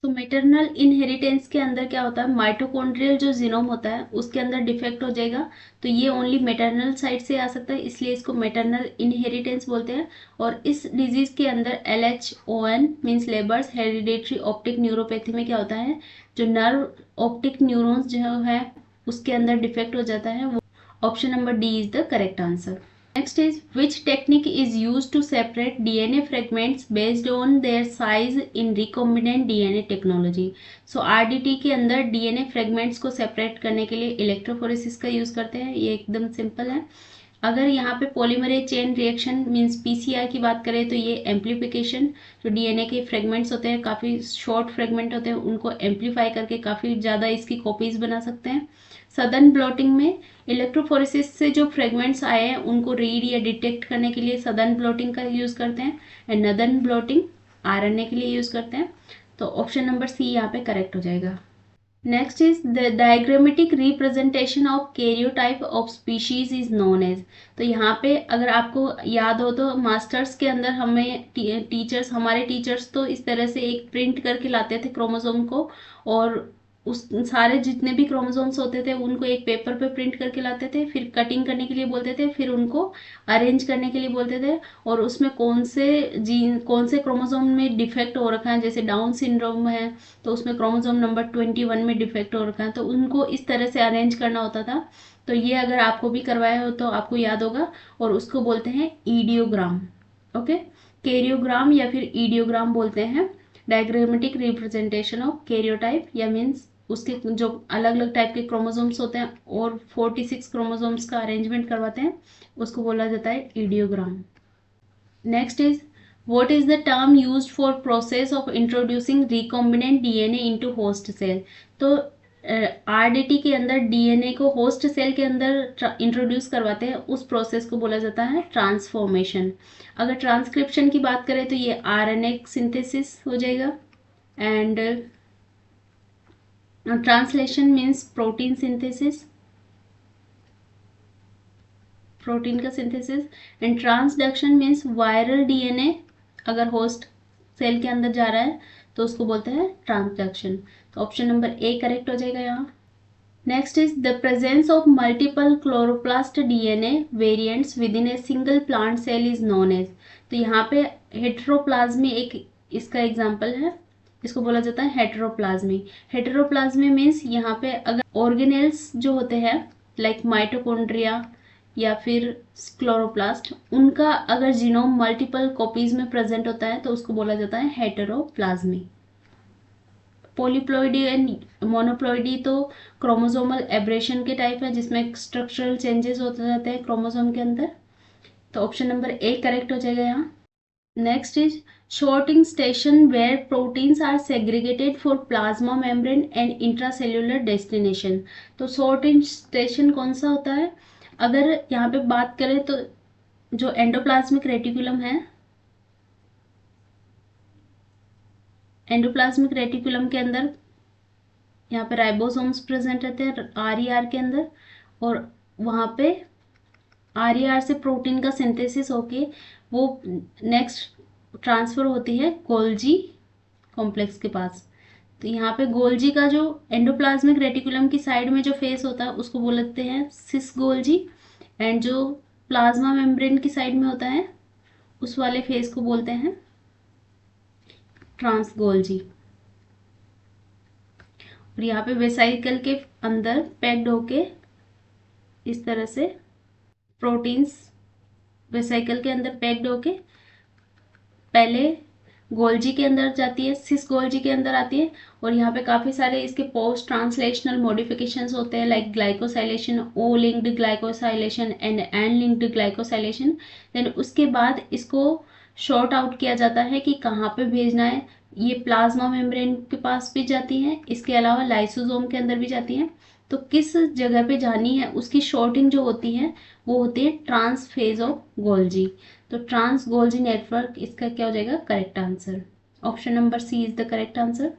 तो मेटरनल इनहेरिटेंस के अंदर क्या होता है, माइटोकॉन्ड्रियल जो जीनोम होता है उसके अंदर डिफेक्ट हो जाएगा। तो ये ओनली मेटरनल साइड से आ सकता है, इसलिए इसको मेटरनल इनहेरिटेंस बोलते हैं। और इस डिजीज के अंदर LHON means labours hereditary optic neuropathy में क्या होता है, जो नर्व ऑप्टिक न्यूरॉन्स जो है उसके अंदर डिफेक्ट हो जाता है। वो option number D is the correct answer. Next is which technique is used to separate DNA fragments based on their size in recombinant DNA technology? So RDT के अंदर DNA fragments को separate करने के लिए इलेक्ट्रोफोरेसिस का use करते हैं। ये एकदम सिंपल है। अगर यहाँ पे polymerase chain reaction means PCR की बात करें तो ये एम्प्लीफिकेशन, जो DNA के फ्रेगमेंट्स होते हैं काफ़ी शॉर्ट फ्रेगमेंट होते हैं उनको एम्प्लीफाई करके काफ़ी ज़्यादा इसकी कॉपीज बना सकते हैं। सदर्न ब्लॉटिंग में इलेक्ट्रोफोरेसिस से जो फ्रेगमेंट्स आए हैं उनको रीड या डिटेक्ट करने के लिए सदर्न ब्लॉटिंग का यूज़ करते हैं। एंड नदर्न ब्लॉटिंग RNA के लिए यूज़ करते हैं। तो ऑप्शन नंबर सी यहाँ पे करेक्ट हो जाएगा। Next is the diagrammatic representation of karyotype of species is known as. तो यहाँ पे अगर आपको याद हो तो मास्टर्स के अंदर हमें हमारे टीचर्स तो इस तरह से एक प्रिंट करके लाते थे क्रोमोसोम को, और उस सारे जितने भी क्रोमोसोम्स होते थे उनको एक पेपर पे प्रिंट करके लाते थे, फिर कटिंग करने के लिए बोलते थे, फिर उनको अरेंज करने के लिए बोलते थे। और उसमें कौन से क्रोमोसोम में डिफेक्ट हो रखा है, जैसे डाउन सिंड्रोम है तो उसमें क्रोमोसोम नंबर 21 में डिफेक्ट हो रखा है, तो उनको इस तरह से अरेंज करना होता था। तो ये अगर आपको भी करवाया हो तो आपको याद होगा, और उसको बोलते हैं ईडियोग्राम। ओके, कैरियोग्राम या फिर ईडियोग्राम बोलते हैं डायग्रामेटिक रिप्रेजेंटेशन ऑफ कैरियोटाइप, या मीन्स उसके जो अलग अलग टाइप के क्रोमोसोम्स होते हैं और 46 क्रोमोसोम्स का अरेंजमेंट करवाते हैं उसको बोला जाता है idiogram. Next is what is the term used for process of introducing recombinant DNA into host cell. तो RDT के अंदर DNA को होस्ट सेल के अंदर इंट्रोड्यूस करवाते हैं, उस प्रोसेस को बोला जाता है ट्रांसफॉर्मेशन। अगर ट्रांसक्रिप्शन की बात करें तो ये RNA सिंथेसिस हो जाएगा। And translation means protein synthesis, protein का synthesis. And transduction means viral DNA अगर होस्ट सेल के अंदर जा रहा है तो उसको बोलते हैं ट्रांसडक्शन। तो ऑप्शन नंबर ए करेक्ट हो जाएगा यहाँ। Next is the presence of multiple chloroplast DNA variants within a single plant cell is known as. तो यहाँ पे हेटेरोप्लाज्मी एक इसका एग्जाम्पल है, इसको बोला जाता है हेटेरोप्लाज्मी। हेटेरोप्लाज्मी मीन्स यहाँ पे अगर ऑर्गेनेल्स जो होते हैं लाइक माइटोकॉन्ड्रिया या फिर क्लोरोप्लास्ट, उनका अगर जीनोम मल्टीपल कॉपीज में प्रेजेंट होता है तो उसको बोला जाता है हेटेरोप्लाज्मी। पॉलीप्लॉइडी एंड मोनोप्लॉइडी तो क्रोमोसोमल एब्रेशन के टाइप है जिसमें स्ट्रक्चरल चेंजेस होते रहते हैं क्रोमोसोम के अंदर। तो ऑप्शन नंबर ए करेक्ट हो जाएगा यहाँ। Next is sorting station where proteins are segregated for plasma membrane and intracellular destination। तो sorting station कौन सा होता है, अगर यहाँ पे बात करें तो जो एंडोप्लाज्मिक रेटिकुलम है, एंडोप्लाज्मिक रेटिकुलम के अंदर यहाँ पे राइबोसोम्स प्रेजेंट रहते हैं RER के अंदर, और वहाँ पे RER से प्रोटीन का सिंथेसिस होके वो नेक्स्ट ट्रांसफर होती है गोल्जी कॉम्प्लेक्स के पास। तो यहाँ पे गोल्जी का जो एंडोप्लाज्मिक रेटिकुलम की साइड में जो फेस होता है उसको बोलते हैं सिस गोल्जी, एंड जो प्लाज्मा मेम्ब्रेन की साइड में होता है उस वाले फेस को बोलते हैं ट्रांस गोल्जी। और यहाँ पे वेसाइकल के अंदर पैक्ड होके इस तरह से प्रोटीन्स वेसाइकल के अंदर पैक्ड होके पहले गोल्जी के अंदर जाती है, सिस गोल्जी के अंदर आती है, और यहाँ पे काफ़ी सारे इसके पोस्ट ट्रांसलेशनल मॉडिफिकेशंस होते हैं like glycosylation, O linked glycosylation and N linked glycosylation. Then उसके बाद इसको शॉर्ट आउट किया जाता है कि कहाँ पे भेजना है। ये प्लाज्मा मेम्ब्रेन के पास भी जाती हैं, इसके अलावा लाइसोसोम के अंदर भी जाती हैं। तो किस जगह पे जानी है उसकी शॉर्टिंग जो होती है वो होती है ट्रांसफेज ऑफ गोल्जी। तो ट्रांस गोल्जी नेटवर्क इसका क्या हो जाएगा correct answer. Option number C is the correct answer.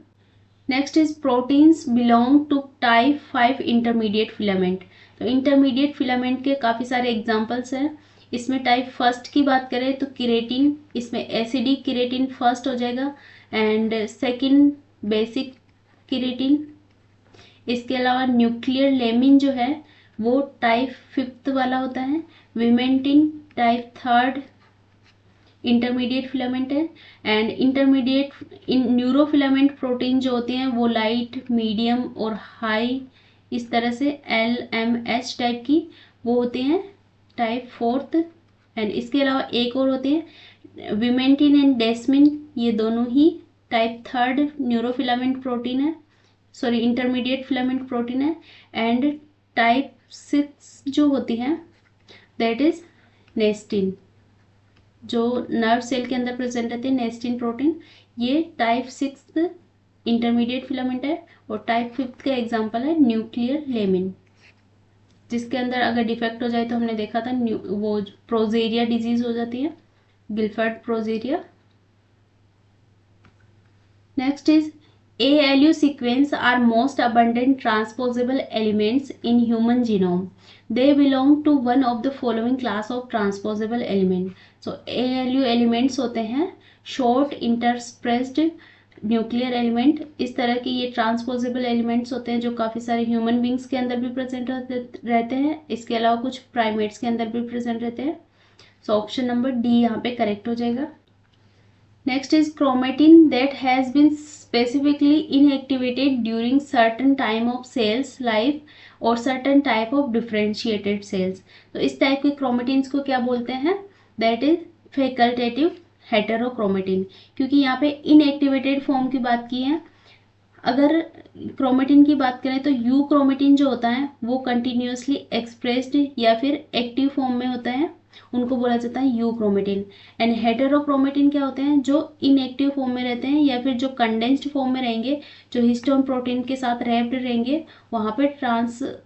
Next is proteins belong to type 5 intermediate filament. तो इंटरमीडिएट फिलामेंट के काफ़ी सारे एग्जांपल्स हैं। इसमें टाइप फर्स्ट की बात करें तो किरेटिन, इसमें एसिडिक किरेटिन फर्स्ट हो जाएगा, एंड सेकंड बेसिक किरेटिन। इसके अलावा न्यूक्लियर लेमिन जो है वो टाइप 5 वाला होता है। विमेंटिन टाइप 3 इंटरमीडिएट फिलामेंट है, एंड इंटरमीडिएट न्यूरोफिलामेंट प्रोटीन जो होते हैं वो लाइट, मीडियम और हाई इस तरह से LMH टाइप की वो होते हैं टाइप 4। एंड इसके अलावा एक और होते हैं विमेंटिन एंड डेस्मिन, ये दोनों ही टाइप 3 न्यूरोफिलामेंट प्रोटीन है, सॉरी इंटरमीडिएट फिलामेंट प्रोटीन है। एंड टाइप 6 जो होती हैं दैट इज नेस्टिन, जो नर्व सेल के अंदर प्रेजेंट रहते हैं नेस्टिन प्रोटीन, ये टाइप 6 इंटरमीडिएट फिलामेंट है। और टाइप 5 का एग्जांपल है न्यूक्लियर लेमिन, जिसके अंदर अगर डिफेक्ट हो जाए तो हमने देखा था वो प्रोजेरिया डिजीज हो जाती है, Gilford progeria. Next is ALU sequence are most abundant transposable elements in human genome. They belong to one of the following class of transposable element. So ALU elements होते हैं short interspersed न्यूक्लियर एलिमेंट। इस तरह के ये transposable elements होते हैं जो काफ़ी सारे ह्यूमन बींग्स के अंदर भी प्रेजेंट रहते हैं, इसके अलावा कुछ प्राइमेट्स के अंदर भी प्रेजेंट रहते हैं। सो ऑप्शन नंबर डी यहाँ पे करेक्ट हो जाएगा। Next is chromatin that has been specifically inactivated during certain time of cells life or certain type of differentiated cells. तो इस टाइप के क्रोमेटिन्स को क्या बोलते हैं, दैट इज फैकल्टेटिव हेटेरोक्रोमेटिन, क्योंकि यहाँ पे इनएक्टिवेटेड फॉर्म की बात की है। अगर क्रोमेटिन की बात करें तो यू क्रोमेटिन जो होता है वो कंटिन्यूसली एक्सप्रेस्ड या फिर एक्टिव फॉर्म में होता है, उनको बोला जाता है यू क्रोमेटिन। एंड हेटेरोक्रोमेटिन क्या होते हैं, जो इनएक्टिव फॉर्म में रहते हैं या फिर जो कंडेंस्ड फॉर्म में रहेंगे, जो हिस्टोन प्रोटीन के साथ रैप्ड रहेंगे, वहाँ पे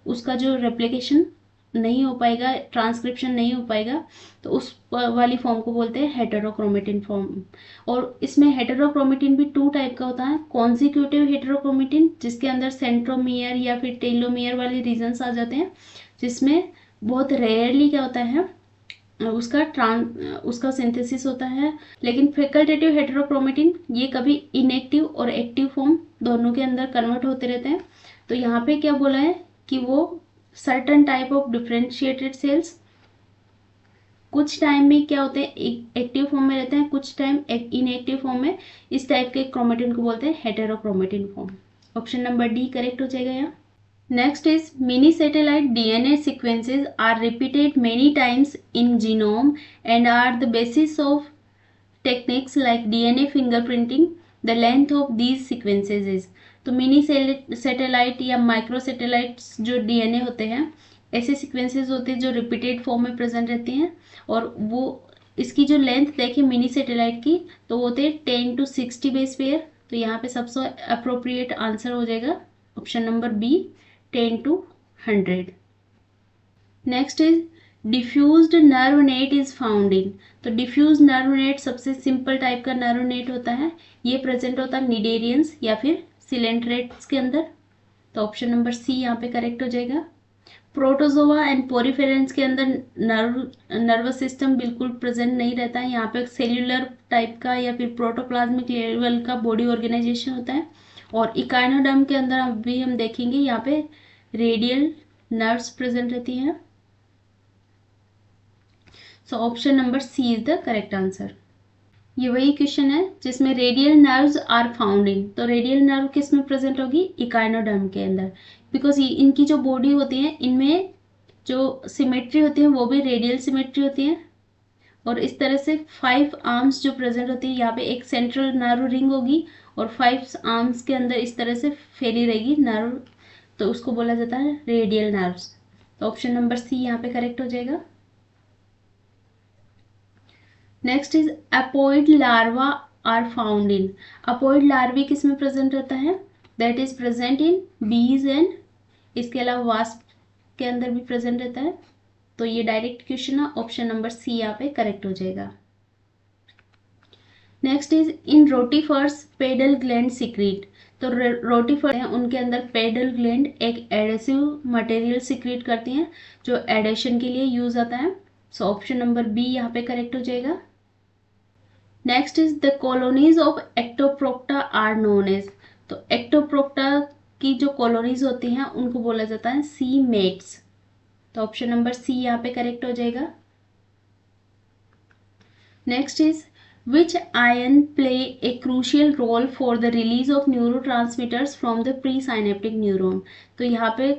उसका जो रेप्लिकेशन नहीं हो पाएगा, ट्रांसक्रिप्शन नहीं हो पाएगा, तो उस वाली फॉर्म को बोलते हैं हेटेरोक्रोमेटिन फॉर्म। और इसमें हेटेरोक्रोमेटिन भी 2 टाइप का होता है, कॉन्सिक्यूटिव हेटेरोक्रोमेटिन जिसके अंदर सेंट्रोमियर या फिर टेलोमियर वाले रीजन्स आ जाते हैं, जिसमें बहुत रेयरली क्या होता है उसका सिंथेसिस होता है। लेकिन फैकल्टेटिव हेटेरोक्रोमेटिन ये कभी इनएक्टिव और एक्टिव फॉर्म दोनों के अंदर कन्वर्ट होते रहते हैं। तो यहाँ पे क्या बोला है कि वो certain type of differentiated sales कुछ टाइम में क्या होते हैं एक्टिव फॉर्म में रहते हैं, कुछ टाइम इनएक्टिव फॉर्म में, इस टाइप के क्रोमेटिन को बोलते हैं heterochromatin form. Option number D correct हो जाएगा यहाँ। Next is mini satellite DNA sequences are repeated many times in genome and are the basis of techniques like DNA fingerprinting. The length of these sequences is, तो mini satellite या micro satellites जो DNA होते हैं ऐसे sequences होते हैं जो repeated form में प्रेजेंट रहती हैं, और वो इसकी जो लेंथ देखिए मिनी सैटेलाइट की तो वो होते हैं 10 to 60 बेस पेयर। तो यहाँ पे सबसे अप्रोप्रिएट आंसर हो जाएगा option number B 10 to 100। Next is diffused nerve net is found in. तो डिफ्यूज नर्व नेट सबसे सिंपल टाइप का नर्व नेट होता है, ये प्रेजेंट होता है निडेरियंस या फिर सिलेंट्रेट्स के अंदर। तो ऑप्शन नंबर सी यहाँ पे करेक्ट हो जाएगा। प्रोटोजोआ एंड पोरिफेरेंस के अंदर नर्वस सिस्टम बिल्कुल प्रेजेंट नहीं रहता है, यहाँ पे सेल्यूलर टाइप का या फिर प्रोटोप्लाज्मिक लेवल का बॉडी ऑर्गेनाइजेशन होता है, और इकाइनोडर्म के अंदर अभी हम देखेंगे यहाँ पे रेडियल नर्व्स प्रेजेंट रहती हैं। So option number C is the correct answer. ये वही क्वेश्चन है जिसमें radial nerves are found in, तो रेडियल नर्व किस में प्रेजेंट होगी, इकाइनोडर्म के अंदर, बिकॉज इनकी जो बॉडी होती है इनमें जो सिमेट्री होती है वो भी रेडियल सिमेट्री होती है। और इस तरह से 5 आर्म्स जो प्रेजेंट होती है, यहाँ पे एक सेंट्रल नर्व रिंग होगी और 5 आर्म्स के अंदर इस तरह से फैली रहेगी नर्व, तो उसको बोला जाता है रेडियल नर्व्स। तो ऑप्शन नंबर सी यहाँ पे करेक्ट हो जाएगा। Next is apoid larva are found in, apoid larvae किस में प्रेजेंट रहता है, दैट इज प्रेजेंट इन बीज एंड, इसके अलावा वास्प के अंदर भी प्रेजेंट रहता है। तो ये डायरेक्ट क्वेश्चन है, ऑप्शन नंबर सी यहाँ पे करेक्ट हो जाएगा। Next is in rotifers pedal gland secrete, तो रोटिफर हैं उनके अंदर पेडल ग्लैंड एक एडेसिव मटेरियल सिक्रीट करती हैं जो एडेशन के लिए यूज आता है। सो ऑप्शन नंबर बी यहाँ पे करेक्ट हो जाएगा। Next is the colonies of Ectoprocta are known as, तो एक्टोप्रोक्टा की जो कॉलोनीज होती हैं उनको बोला जाता है सी मेट्स, तो ऑप्शन नंबर सी यहाँ पे करेक्ट हो जाएगा। Next is which ion play a crucial role for the release of neurotransmitters from the pre synaptic neuron, तो यहाँ पे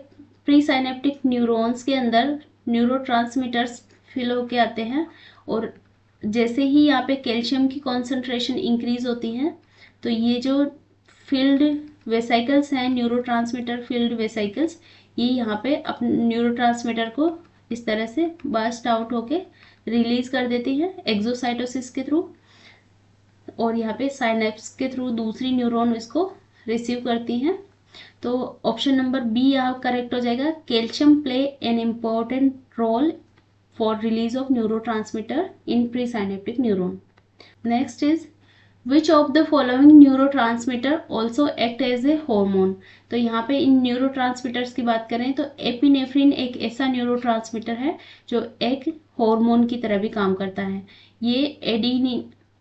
प्री साइनेप्टिक न्यूरॉन्स के अंदर न्यूरोट्रांसमीटर्स फिल होके आते हैं और जैसे ही यहाँ पे कैल्शियम की कॉन्सेंट्रेशन इंक्रीज होती है तो ये जो फील्ड वेसिकल्स हैं, न्यूरोट्रांसमीटर फील्ड वेसिकल्स, ये यहाँ पे अपने न्यूरोट्रांसमीटर को इस तरह से बर्स्ट आउट होके रिलीज कर देती है एक्सोसाइटोसिस के थ्रू, और यहाँ पे साइनेप्स के थ्रू दूसरी न्यूरॉन इसको रिसीव करती हैं। तो ऑप्शन नंबर बी यहाँ करेक्ट हो जाएगा। Calcium play an important role for release of neurotransmitter in presynaptic neuron. Next is which of the following neurotransmitter also act as a hormone, तो यहाँ पे इन न्यूरोट्रांसमीटर्स की बात करें तो एपिनेफ्रिन एक ऐसा न्यूरोट्रांसमीटर है जो एक हार्मोन की तरह भी काम करता है। ये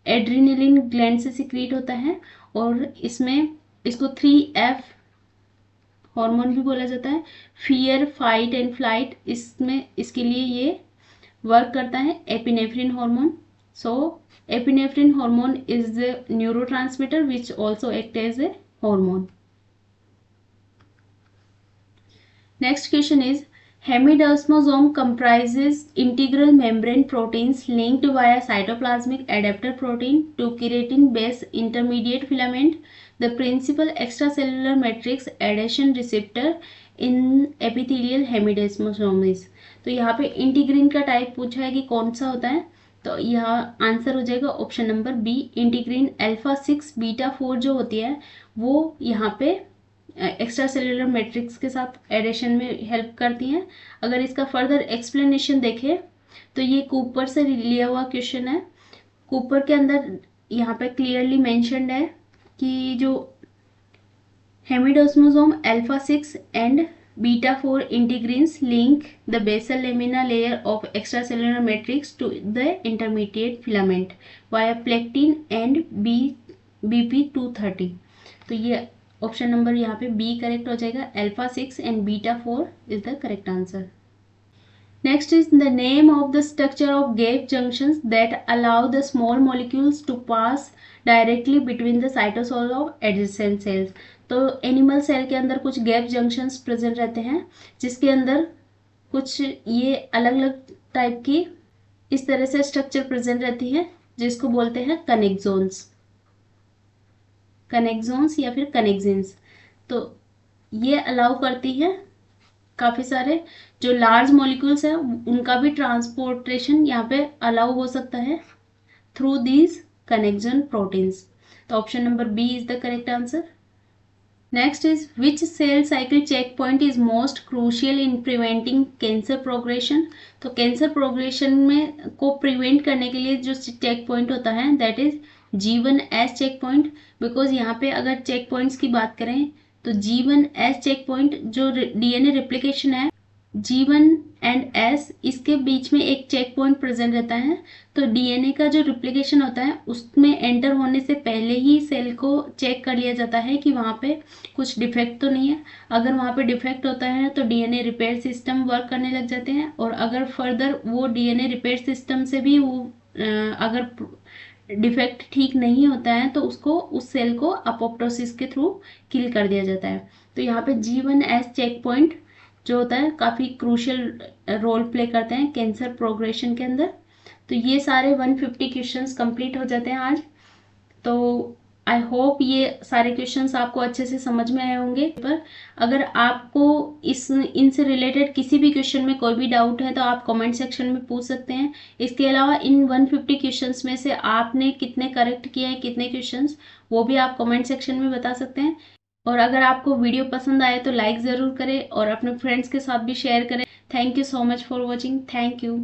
एड्रीनलिन ग्लैंड से सिक्रीट होता है और इसमें इसको 3F हार्मोन भी बोला जाता है, फियर फाइट एंड फ्लाइट, इसमें इसके लिए ये वर्क करता है epinephrine hormone. So epinephrine hormone is the neurotransmitter which also act as a hormone. Next question is hemidesmosome comprises integral membrane proteins linked via cytoplasmic adapter protein to keratin base intermediate filament, the principal extracellular matrix adhesion receptor in epithelial hemidesmosome is, तो यहाँ पे integrin का type पूछा है कि कौन सा होता है, तो यहाँ आंसर हो जाएगा option number B integrin alpha 6 beta 4 जो होती है वो यहाँ पे एक्स्ट्रा सेलुलर मैट्रिक्स के साथ एडेशन में हेल्प करती हैं। अगर इसका फर्दर एक्सप्लेनेशन देखें तो ये कूपर से लिया हुआ क्वेश्चन है। कूपर के अंदर यहाँ पे क्लियरली मेंशन्ड है कि जो hemidesmosome alpha 6 and beta 4 integrins link the basal lamina layer of extracellular matrix to the intermediate filament via plectin and BP230, तो ये ऑप्शन नंबर यहाँ पे बी करेक्ट हो जाएगा। Alpha 6 and beta 4 is the correct answer. Next is the name of the structure of gap junctions that allow the small molecules to pass directly between the cytosol of adjacent cells, तो animal cell के अंदर कुछ gap junctions present रहते हैं जिसके अंदर कुछ ये अलग अलग टाइप की इस तरह से स्ट्रक्चर प्रेजेंट रहती है जिसको बोलते हैं कनेक्सोन्स या फिर कनेक्सिन्स। तो ये अलाउ करती है काफ़ी सारे जो लार्ज मॉलिक्यूल्स हैं उनका भी ट्रांसपोर्टेशन यहाँ पे अलाउ हो सकता है थ्रू दीज कनेक्शन प्रोटीन्स, तो option number B is the correct answer. Next is which cell cycle check point is most crucial in preventing cancer progression, तो कैंसर प्रोग्रेशन में को प्रिवेंट करने के लिए जो चेक पॉइंट होता है that is G1S check point, because यहाँ पे अगर चेक पॉइंट्स की बात करें तो G1S चेक पॉइंट जो DNA रेप्लिकेशन है G1 एंड S इसके बीच में एक चेक पॉइंट प्रेजेंट रहता है। तो डीएनए का जो रिप्लिकेशन होता है उसमें एंटर होने से पहले ही सेल को चेक कर लिया जाता है कि वहाँ पे कुछ डिफेक्ट तो नहीं है। अगर वहाँ पे डिफेक्ट होता है तो डीएनए रिपेयर सिस्टम वर्क करने लग जाते हैं, और अगर फर्दर वो डीएनए रिपेयर सिस्टम से भी वो अगर डिफेक्ट ठीक नहीं होता है तो उसको उस सेल को अपोप्टोसिस के थ्रू किल कर दिया जाता है। तो यहाँ पे G1S चेक पॉइंट जो होता है काफ़ी क्रूशियल रोल प्ले करते हैं कैंसर प्रोग्रेशन के अंदर। तो ये सारे 150 क्वेश्चंस कंप्लीट हो जाते हैं आज। तो आई होप ये सारे क्वेश्चंस आपको अच्छे से समझ में आए होंगे। पर अगर आपको इनसे रिलेटेड किसी भी क्वेश्चन में कोई भी डाउट है तो आप कमेंट सेक्शन में पूछ सकते हैं। इसके अलावा इन 150 क्वेश्चंस में से आपने कितने करेक्ट किए हैं, कितने क्वेश्चंस, वो भी आप कमेंट सेक्शन में बता सकते हैं। और अगर आपको वीडियो पसंद आए तो लाइक ज़रूर करें और अपने फ्रेंड्स के साथ भी शेयर करें। Thank you so much for watching. Thank you.